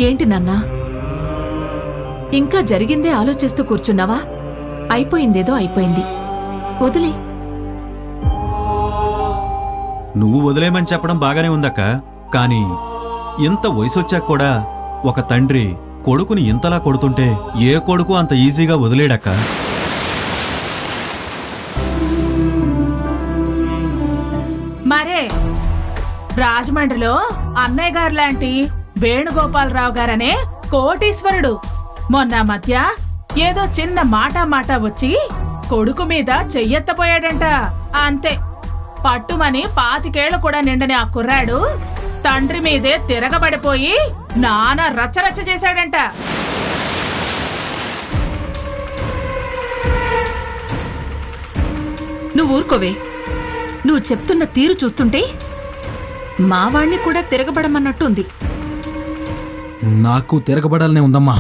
ఏంటి నాన్నా, ఇంకా జరిగిందే ఆలోచిస్తూ కూర్చున్నావా? అయిపోయిందేదో అయిపోయింది, వదిలే. నువ్వు వదిలేమని చెప్పడం బాగానే ఉందక్క. కానీ ఇంత వయసొచ్చాక కూడా ఒక తండ్రి కొడుకుని ఇంతలా కొడుతుంటే ఏ కొడుకు అంత ఈజీగా వదిలేడక్క. మరే రాజమండ్రిలో అన్నయ్య గారు లాంటి వేణుగోపాలరావు గారనే కోటీశ్వరుడు మొన్న మధ్య ఏదో చిన్న మాట వచ్చి కొడుకు మీద చెయ్యెత్తపోయాడంట. అంతే, పట్టుమని 25 ఏళ్లు కూడా నిండని ఆ కుర్రాడు తండ్రి మీదే తిరగబడిపోయి నానా రచ్చరచ్చ చేశాడంట. నువ్వు ఊరుకోవే. నువ్వు చెప్తున్న తీరు చూస్తుంటే మావాణ్ణి కూడా తిరగబడమన్నట్టుంది. నాకు తిరగబడాలనే ఉందమ్మా.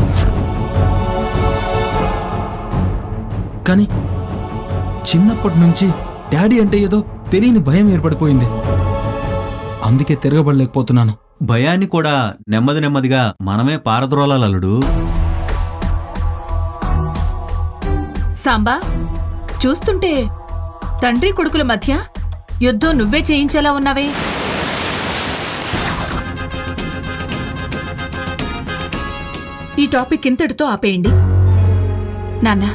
కానీ చిన్నప్పటి నుంచి డాడీ అంటే ఏదో తెలియని భయం ఏర్పడిపోయింది. అందుకే తిరగబడలేకపోతున్నాను. భయాన్ని కూడా నెమ్మది నెమ్మదిగా మనమే పారద్రోలాలలుడు. సాంబా, చూస్తుంటే తండ్రి కొడుకుల మధ్య యుద్ధం నువ్వే చేయించేలా ఉన్నావే. ఈ టాపిక్ ఇంతటితో ఆపేయండి. నాన్నా,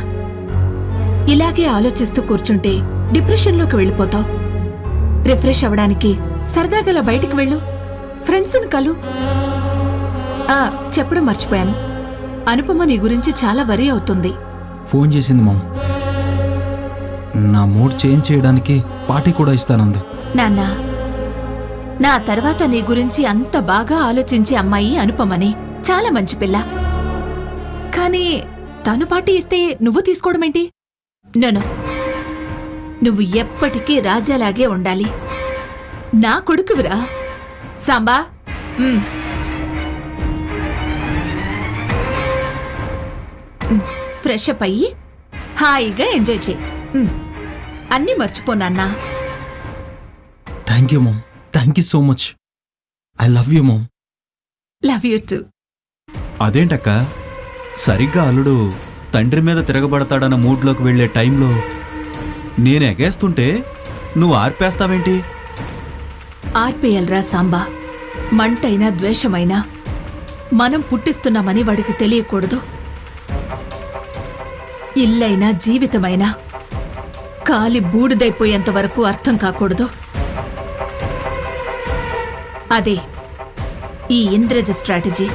ఇలాగే ఆలోచిస్తూ కూర్చుంటే డిప్రెషన్లోకి వెళ్ళిపోతావు. రిఫ్రెష్ అవ్వడానికి సరదాగల బయటికి వెళ్ళు, ఫ్రెండ్స్ని కలు. చెప్పడం మర్చిపోయాను, అనుపమ నీ గురించి చాలా వరీ అవుతుంది. ఫోన్ చేసింది మామ్. నా మూడ్ చేంజ్ చేయడానికి పార్టీ కూడా ఇస్తానంది. నాన్నా, నా తర్వాత నీ గురించి అంత బాగా ఆలోచించే అమ్మాయి అనుపమని. చాలా మంచి పిల్ల. కానీ తను పార్టీ ఇస్తే నువ్వు తీసుకోవడమేంటి? నో, నువ్వు ఎప్పటికీ రాజాలాగే ఉండాలి. నా కొడుకువిరా సాంబా. ఫ్రెష్ అప్ అయ్యి హాయిగా ఎంజాయ్ చేయి. అన్నీ మర్చిపోనాన్నా. Thank you mom. Thank you so much. I love you mom. Love you too. అదేంటక్క, సరిగ్గా అల్లుడు తండ్రి మీద తిరగబడతాడన్న మూడ్లోకి వెళ్లే టైంలో నేను ఎగేస్తుంటే నువ్వు ఆర్పేస్తావేంటి? ఆర్పేయల్రా సాంబా. మంటైనా ద్వేషమైనా మనం పుట్టిస్తున్నామని వాడికి తెలియకూడదు. ఇల్లైనా జీవితమైనా కాలి బూడిదైపోయేంత వరకు అర్థం కాకూడదు. అదే ఈ ఇంద్రజ స్ట్రాటజీ.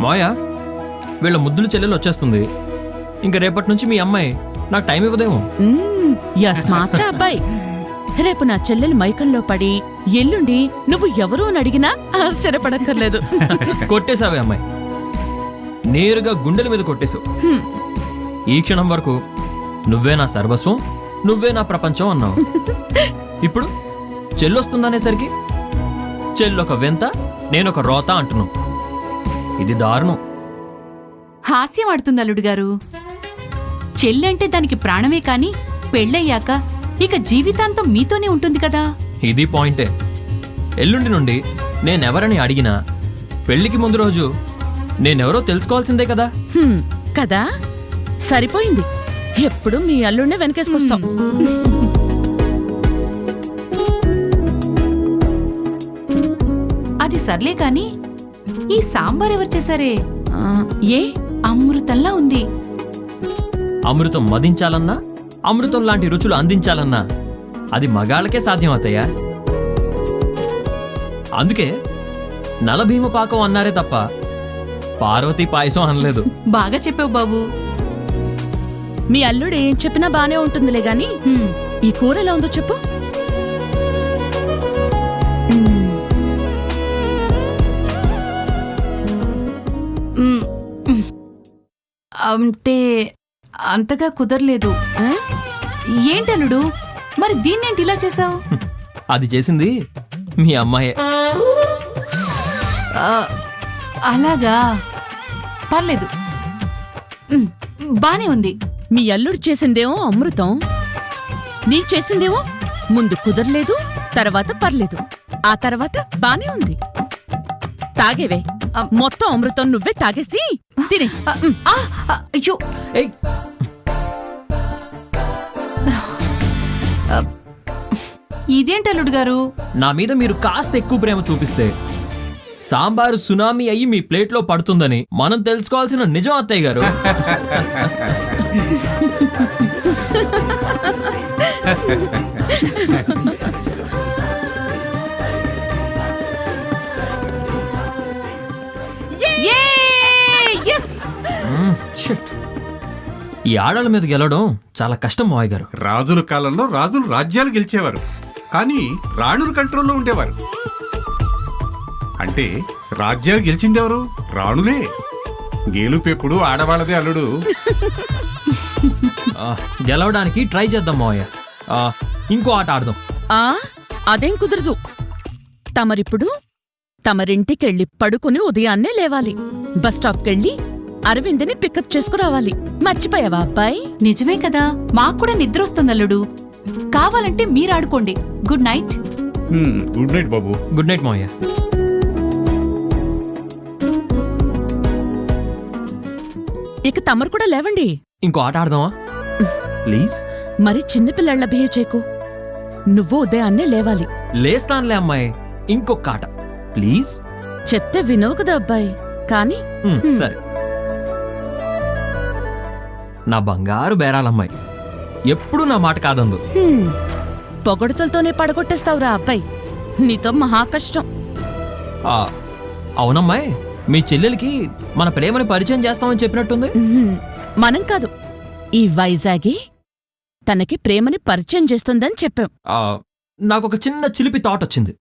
మాయా, వీళ్ళ ముద్దుల చెల్లెలు వచ్చేస్తుంది. ఇంక రేపటి నుంచి మీ అమ్మాయి నాకు టైం ఇవ్వదేమో. స్మార్ట్ అబ్బాయి. రేపు నా చెల్లెలు మైకంలో పడి ఎల్లుండి నువ్వు ఎవరు అని అడిగినా ఆశ్చర్యపడక్కర్లేదు. కొట్టేశావే అమ్మాయి, నేరుగా గుండెల మీద కొట్టేశావు. ఈ క్షణం వరకు నువ్వే నా సర్వస్వం, నువ్వే నా ప్రపంచం అన్నావు. ఇప్పుడు చెల్లొస్తుందనేసరికి చెల్లొక వెంత, నేనొక రోత అంటున్నావు. ఇది దారుణం. హాస్యం ఆడుతుంది అల్లుడు గారు. చెల్లంటే దానికి ప్రాణమే కాని పెళ్ళయ్యాక ఇక జీవితాంతం మీతోనే ఉంటుంది కదా. ఇది పాయింటే. ఎల్లుండి నుండి నేనెవరని అడిగినా పెళ్లికి ముందు రోజు నేనెవరో తెలుసుకోవాల్సిందే కదా. కదా, సరిపోయింది. ఎప్పుడు మీ అల్లుడినే వెనకేసుకొస్తాం. అది సర్లే కాని ఈ సాంబార్ ఎవరు చేశారే? ఏ అమృతంలా ఉంది. అమృతం మదించాలన్నా, అమృతం లాంటి రుచులు అందించాలన్నా అది మగాళ్ళకే సాధ్యం అవుతాయా? అందుకే నలభీమ పాకం అన్నారే తప్ప పార్వతీ పాయసం అనలేదు. బాగా చెప్పావు బాబు. మీ అల్లుడు ఏం చెప్పినా బానే ఉంటుందిలే గాని ఈ కూర ఎలా ఉందో చెప్పు. అంటే అంతగా కుదరలేదు. ఏంటలుడు, మరి దీన్నేంటి ఇలా చేసావు? అది చేసింది మీ అమ్మాయే. అలాగా, పర్లేదు. బానే ఉంది. మీ అల్లుడు చేసిందేమో అమృతం, నీ చేసిందేమో ముందు కుదరలేదు, తర్వాత పర్లేదు, ఆ తర్వాత బానే ఉంది. తాగేవే, మొత్తం అమృతం నువ్వే తాగేసి తినే. అయ్యో, ఏయ్, ఇదేంటి అల్లుడు గారు? నా మీద మీరు కాస్త ఎక్కువ ప్రేమ చూపిస్తే సాంబారు సునామీ అయ్యి మీ ప్లేట్లో పడుతుందని మనం తెలుసుకోవాల్సిన నిజం అత్తయ్య గారు. Yes! షిట్. ఈ ఆడల మీద గెలవడం చాలా కష్టం మావయ్య గారు. రాజుల కాలంలో రాజులు రాజ్యాలు గెలిచేవారు, కానీ రాణుల కంట్రోల్లో ఉండేవారు. అంటే రాజ్యాలు గెలిచిందెవరు? రాణులే. గేలుపెప్పుడు ఆడవాళ్ళదే అల్లుడు. గెలవడానికి ట్రై చేద్దాం మావయ్య. ఇంకో ఆట ఆడదాం. అదేం కుదరదు. తమరిప్పుడు తమరింటికెళ్ళి పడుకుని ఉదయాన్నే లేవాలి, బస్టాప్కెళ్ళి అరవింద్ని పికప్ చేసుకురావాలి. మర్చిపోయావా అబ్బాయి? నిజమే కదా, మాకు కూడా నిద్ర వస్తుంది అల్లుడు. కావాలంటే మీరు ఆడుకోండి. Good night. గుడ్ నైట్ బాబు. గుడ్ నైట్ మావయ్య. ఇక తమరు కూడా లేవండి. ఇంకో ఆట ఆడదామా ప్లీజ్? మరి చిన్నపిల్లళ్ళ బిహేవ్ చేయకు. నువ్వు ఉదయాన్నే లేవాలి. లేస్తానులే అమ్మాయి. ఇంకొక ఆట ప్లీజ్. చెప్తే వినవు కదా అబ్బాయి. కాని సరే. నా బంగారు బేరాలమ్మాయి ఎప్పుడు నా మాట కాదందు. పొగడుతలతోనే పడగొట్టేస్తావురా అబ్బాయి. నీతో మహా కష్టం. అవునమ్మాయి, మీ చెల్లెలికి మన ప్రేమని పరిచయం చేస్తామని చెప్పినట్టుంది. మనం కాదు, ఈ వైజాగి తనకి ప్రేమని పరిచయం చేస్తుందని చెప్పాం. నాకొక చిన్న చిలిపి థాట్ వచ్చింది.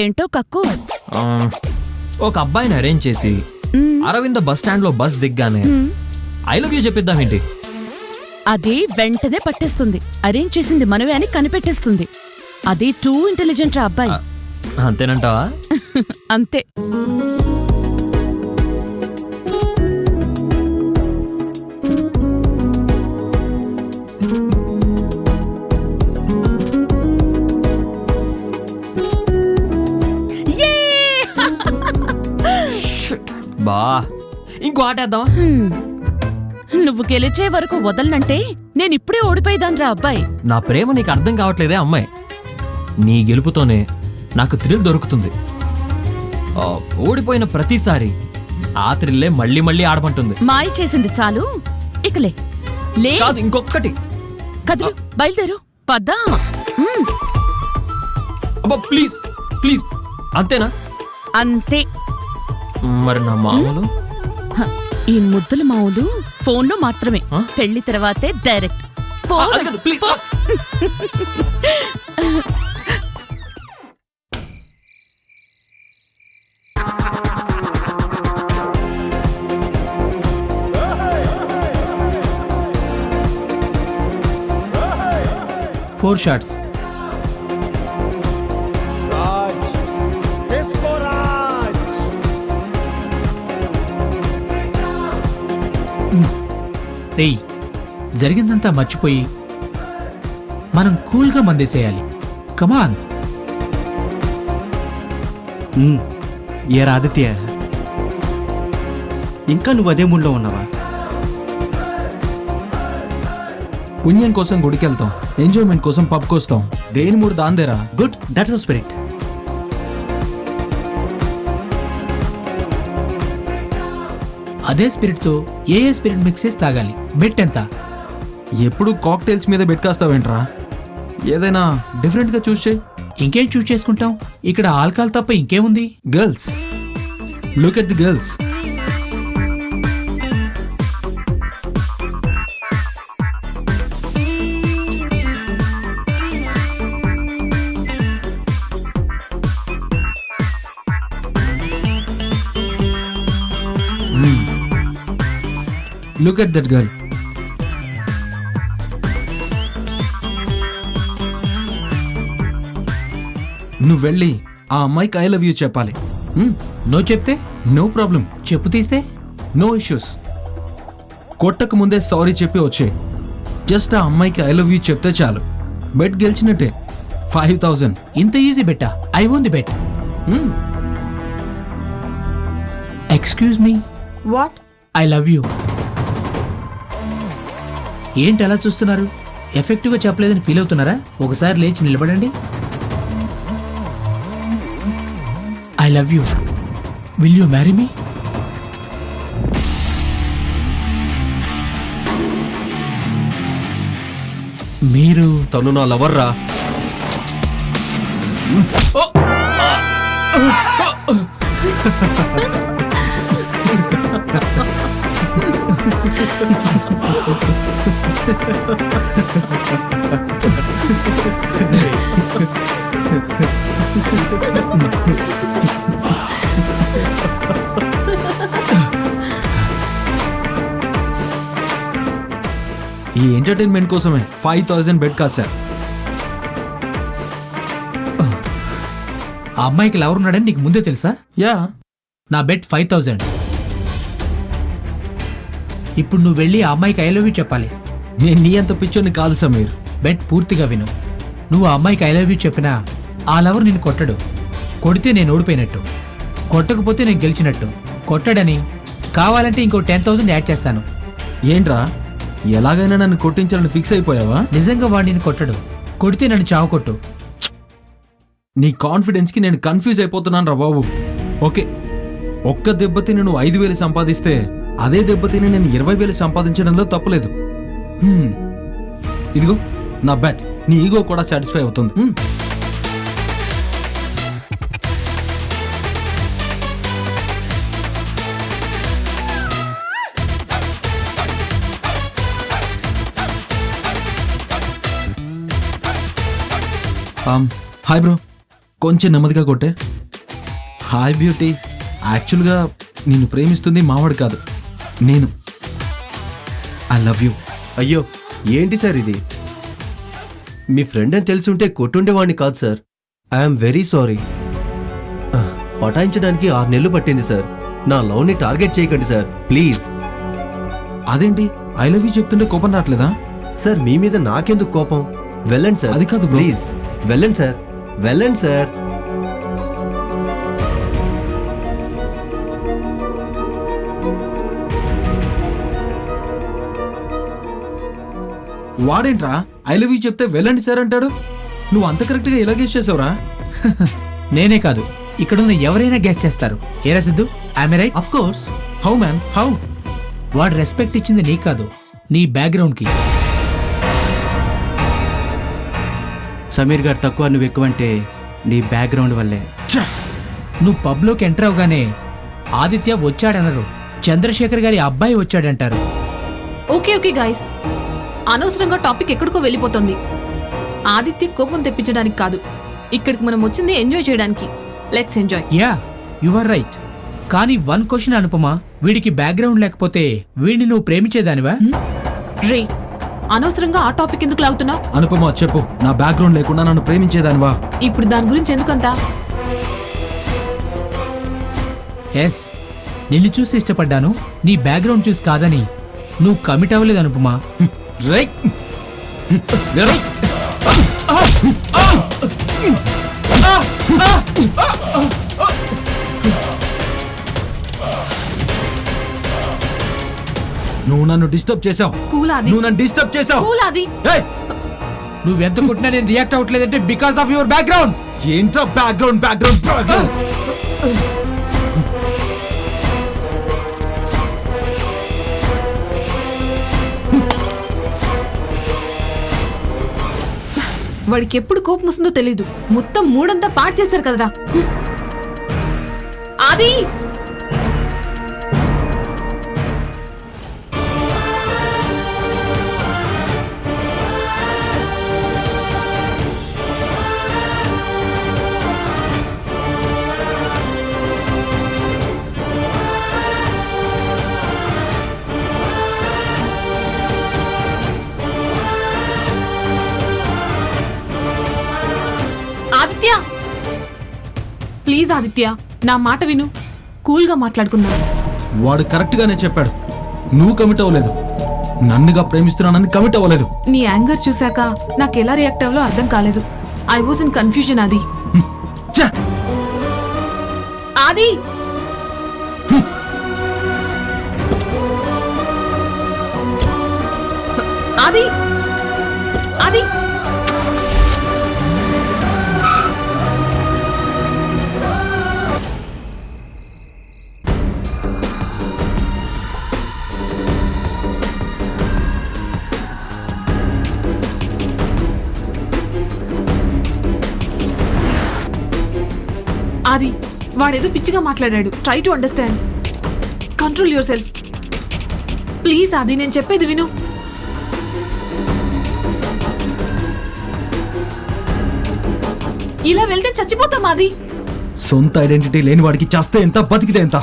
ఏంటో కక్కు. ఒక అబ్బాయిని అరేంజ్ చేసి అరవింద బస్ స్టాండ్ లో బస్ దిగ్గానే ఐ లవ్ యూ చెప్పిద్దామేంటి? అది వెంటనే పట్టేస్తుంది. అరేంజ్ చేసింది మనమే అని కనిపెట్టేస్తుంది. అది టూ ఇంటెలిజెంట్ రా అబ్బాయి. అంతేనంటావా? అంతే. బా, ఇంకో ఆట వేద్దామా? నువ్వు గెలిచే వరకు వదలనంటే నేనిప్పుడే ఓడిపోయేదాన్రా అబ్బాయి. నా ప్రేమ నీకు అర్థం కావట్లేదే అమ్మాయి. నీ గెలుపుతోనే నాకు థ్రిల్ దొరుకుతుంది. ఓడిపోయిన ప్రతిసారి ఆ థ్రిల్లే మళ్ళీ మళ్ళీ ఆడమంటుంది. మాయ చేసింది చాలు, ఇకలే లే. కాదు, ఇంకొక్కటి. కదులు, బయలుదేరు, పద్దా. అబ్బా ప్లీజ్ ప్లీజ్. అంతేనా? అంతే. మరి నా మామూలు? ఈ ముద్దుల మావులు ఫోన్లో మాత్రమే. పెళ్లి తర్వాతే డైరెక్ట్. ప్లీజ్. 4 shots. రేయ్, జరిగిందంతా మర్చిపోయి మనం కూల్గా మందేసేయాలి. కమాన్. ఏ ఆదిత్య, ఇంకా నువ్వు అదే మూడ్లో ఉన్నావా? పుణ్యం కోసం గుడికెళ్తాం, ఎంజాయ్మెంట్ కోసం పబ్కొస్తాం. దేని మూడు దాందేరా. Good, that's the spirit. అదే స్పిరిట్తో ఏ స్పిరిట్ మిక్స్ చేసి తాగాలి. బెట్ ఎంత? ఎప్పుడు కాక్టైల్స్ మీద బెట్కాస్తావేంట్రా? ఏదైనా డిఫరెంట్గా చూస్ చేయి. ఇంకేం చూస్ చేసుకుంటాం? ఇక్కడ ఆల్కహాల్ తప్ప ఇంకేముంది? Girls, look at the girls. Look at that girl. నువ్వు వెళ్ళి ఆ అమ్మాయికి ఐ లవ్ యూ చెప్పాలి. నో చెప్తే? No problem. చెప్పు తీస్తే? No issues. కొట్టక ముందే సారీ చెప్పి వచ్చే. జస్ట్ ఆ అమ్మాయికి ఐ లవ్ యూ చెప్తే చాలు, బెట్ గెలిచినట్టే. 5000. ఇంత ఈజీ బెట్టా? I own the bet. Excuse me, what? I love you. ఏంటి అలా చూస్తున్నారు? ఎఫెక్టివ్గా చెప్పలేదని ఫీల్ అవుతున్నారా? ఒకసారి లేచి నిలబడండి. I love you. Will you marry me? మీరు తను నా లవర్ రా. ఈ ఎంటర్టైన్మెంట్ కోసమే 5000 బెట్ కాశారు. ఆ అమ్మాయికి లవర్ ఉన్నాడని నీకు ముందే తెలుసా? యా, నా బెట్ 5000. ఇప్పుడు నువ్వు వెళ్ళి ఆ అమ్మాయికి ఐ లవ్ యూ చెప్పాలి. నేను నీ అంత పిచ్చోని కాదు సమీర్. బెట్ పూర్తిగా విను. నువ్వు ఆ అమ్మాయికి ఐ లవ్ యూ చెప్పినా ఆ లవర్ నిన్ను కొట్టడు. కొడితే నేను ఓడిపోయినట్టు, కొట్టకపోతే నేను గెలిచినట్టు. కొట్టడని కావాలంటే ఇంకో 10,000 యాడ్ చేస్తాను. ఏంట్రా, ఎలాగైనా నన్ను కొట్టించాలని ఫిక్స్ అయిపోయావా? నిజంగా వాడు నిన్ను కొట్టడు, కొడితే నన్ను చావు కొట్టు. నీ కాన్ఫిడెన్స్ కి నేను కన్ఫ్యూజ్ అయిపోతున్నాను రా బాబు. ఓకే, ఒక్క దెబ్బతిని నువ్వు 5,000 సంపాదిస్తే అదే దెబ్బతిని నేను 20,000 సంపాదించడంలో తప్పులేదు. ఇదిగో నా బెట్. నీ ఈగో కూడా సాటిస్ఫై అవుతుంది. హాయ్ బ్రో, కొంచెం నెమ్మదిగా కొట్టే. Hi beauty. యాక్చువల్గా నిన్ను ప్రేమిస్తుంది మావాడు కాదు, నేను. I love you. అయ్యో ఏంటి సార్ ఇది? మీ ఫ్రెండ్ అని తెలిసి ఉంటే కొట్టుండేవాడిని కాదు సార్. I'm very sorry. పటాయించడానికి 6 నెలలు పట్టింది సార్. నా లవ్ని టార్గెట్ చేయకండి సార్ ప్లీజ్. అదేంటి ఐ లవ్ యూ చెప్తుంటే కోపం రావట్లేదా? సార్ మీ మీద నాకెందుకు కోపం? వెళ్ళండి సార్. అది కాదు bro. ప్లీజ్ వెళ్ళండి సార్, వెళ్ళండి సార్. వాడేంట్రా ఐ లవ్ యూ చెప్తే వెళ్ళండి సార్ అంటాడు? నువ్వు అంత కరెక్ట్గా ఎలా గెస్ చేసావురా? నేనే కాదు, ఇక్కడున్న ఎవరైనా గెస్ చేస్తారు. ఏరా Siddhu, I'm right? Of course. How man, how? వాడు రెస్పెక్ట్ ఇచ్చింది నీకు కాదు, నీ బ్యాక్గ్రౌండ్కి. సమీర్ గారు తక్కువ, నువ్వు ఎక్కువంటే నీ బ్యాక్గ్రౌండ్ వల్లే. నువ్వు పబ్లోకి ఎంటర్ అవగానే ఆదిత్య వచ్చాడనరు, చంద్రశేఖర్ గారి అబ్బాయి వచ్చాడంటారు. ఓకే ఓకే గాయస్, అనవసరంగా టాపిక్ ఎక్కడికో వెళ్ళిపోతుంది. ఆదిత్య కోపం తెప్పించడానికి కాదు, ఇక్కడికి మనం వచ్చింది ఎంజాయ్ చేయడానికి. Let's enjoy. Yeah, you are right. కానీ 1 క్వశ్చన్ అనుపమా, వీడికి బ్యాక్గ్రౌండ్ లేకపోతే వీడిని నువ్వు ప్రేమించేదానివా? రే, అనవసరంగా ఆ టాపిక్ ఎందుకు లాగుతున్నావు? అనుపమ చెప్పు, నా బ్యాక్గ్రౌండ్ లేకుండా నన్ను ప్రేమించేదానివా? ఇప్పుడు దాని గురించి ఎందుకంతా? ఎస్, నిన్ను చూసి ఇష్టపడ్డాను, నీ బ్యాక్గ్రౌండ్ చూసి కాదని. నువ్వు కమిట్ అవ్వలేదు అనుపమా. రైట్. నువ్వు నన్ను డిస్టర్బ్ చేసావు. కూలాది, నువ్వు నన్ను డిస్టర్బ్ చేసావు. కూలాది. నువ్వెంత కొట్టినా నేను రియాక్ట్ అవ్వట్లేదంటే బికాస్ ఆఫ్ యువర్ బ్యాక్గ్రౌండ్. ఏంట్రా బ్యాక్గ్రౌండ్ బ్యాక్గ్రౌండ్ బ్యాక్గ్రౌండ్? వాడికి ఎప్పుడు కోపం వస్తుందో తెలీదు. మొత్తం మూడంతా పాడు చేశారు కదరా. ఆది, ఆదిత్య ప్లీజ్ ఆదిత్య, నా మాట విను. కూల్గా మాట్లాడుకుందాం. వాడు కరెక్ట్ గానే చెప్పాడు, నువ్వు కమిట్ అవ్వలేదు. నన్నుగా ప్రేమిస్తున్నానని కమిట్ అవ్వలేదు. నీ యాంగర్ చూశాక నాకు ఎలా రియాక్ట్ అవ్వాలో అర్థం కాలేదు. I was in confusion. ఆది ఛ! ఆది ఆది ఆది ఆది వాడేదో పిచ్చిగా మాట్లాడాడు. Try to understand. Control your self please. ఆది నేను చెప్పేది విను. ఇలా వెళ్తే చచ్చిపోతాం ఆది. సొంత ఐడెంటిటీ లేని వాడికి చేస్తే ఎంత, బతికితే ఎంత?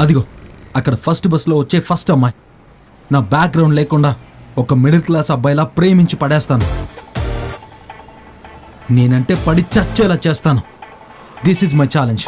అదిగో అక్కడ ఫస్ట్ బస్లో వచ్చే ఫస్ట్ అమ్మాయి. నా బ్యాక్గ్రౌండ్ లేకుండా ఒక మిడిల్ క్లాస్ అబ్బాయిలా ప్రేమించి పడేస్తాను. నేనంటే పడి చచ్చేలా చేస్తాను. This is my challenge.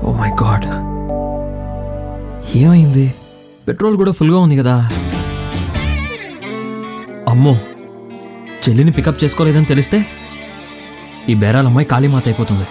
Oh my god, ఏమైంది? పెట్రోల్ కూడా ఫుల్గా ఉంది కదా. అమ్మో, చెల్లిని పికప్ చేసుకోలేదని తెలిస్తే ఈ బేరాల అమ్మాయి కాళీమాత అయిపోతుంది.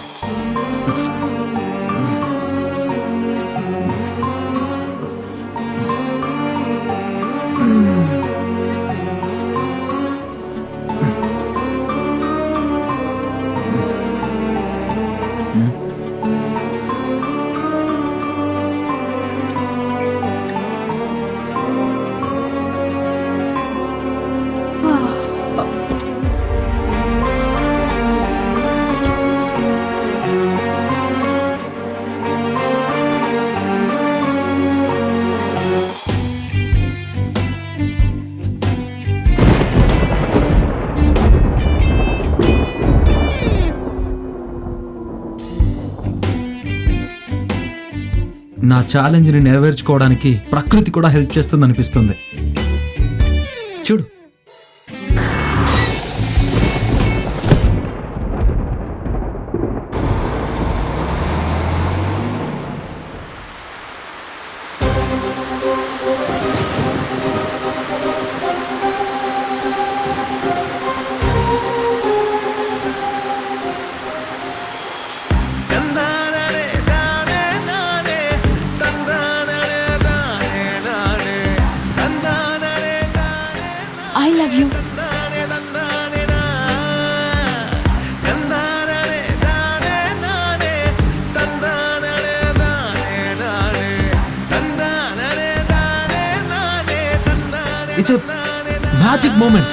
నా ఛాలెంజ్ని నెరవేర్చుకోవడానికి ప్రకృతి కూడా హెల్ప్ చేస్తుంది అనిపిస్తుంది. చూడు. It's a magic moment.